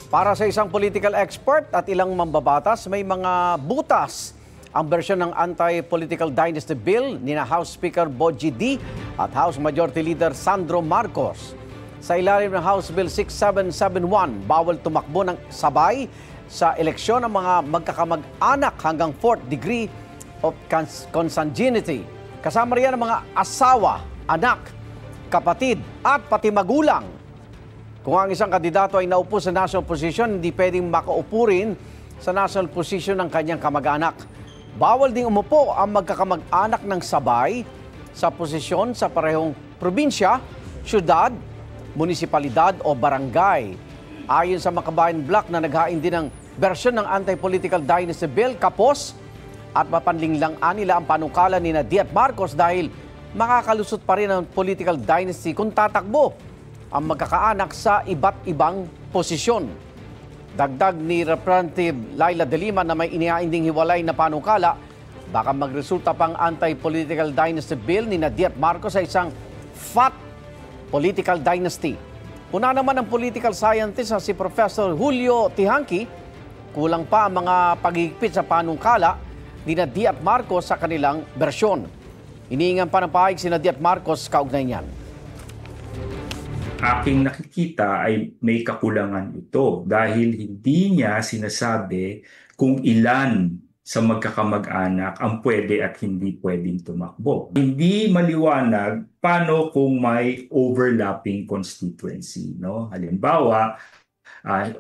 Para sa isang political expert at ilang mambabatas, may mga butas ang bersyon ng Anti-Political Dynasty Bill ni House Speaker Bogie D. at House Majority Leader Sandro Marcos. Sa ilalim ng House Bill 6771, bawal tumakbo ng sabay sa eleksyon ng mga magkakamag-anak hanggang 4th degree of consanguinity. Kasama riyan ang mga asawa, anak, kapatid at pati magulang. Kung ang isang kandidato ay naupo sa national position, hindi pwedeng makaupo rin sa national position ng kanyang kamag-anak. Bawal ding umupo ang magkakamag-anak ng sabay sa posisyon sa parehong probinsya, syudad, munisipalidad o barangay. Ayon sa Makabayan Block na naghain din ng bersyon ng Anti-Political Dynasty Bill, kapos at mapanlinglang nila ang panukala ni Diat Marcos dahil makakalusot pa rin ang political dynasty kung tatakbo ang magkakaanak sa iba't ibang posisyon. Dagdag ni Representative Laila De Lima na may inihainding hiwalay na panukala, baka magresulta pang Anti-Political Dynasty Bill ni Diat Marcos sa isang fat political dynasty. Una naman ang political scientist na si Professor Julio Tihanki, kulang pa ang mga pagigpit sa panukala ni Diat Marcos sa kanilang bersyon. Iniingan pa ng pahayag si Diat Marcos kaugnay niyan. Aking nakikita ay may kakulangan ito dahil hindi niya sinasabi kung ilan sa magkakamag-anak ang pwede at hindi pwedeng tumakbo. Hindi maliwanag paano kung may overlapping constituency. No? Halimbawa,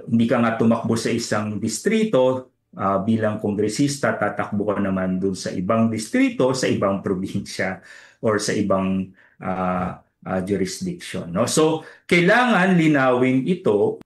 hindi ka nga tumakbo sa isang distrito, bilang kongresista, tatakbo ka naman doon sa ibang distrito, sa ibang probinsya, or sa ibang jurisdiction. No? So, kailangan linawin ito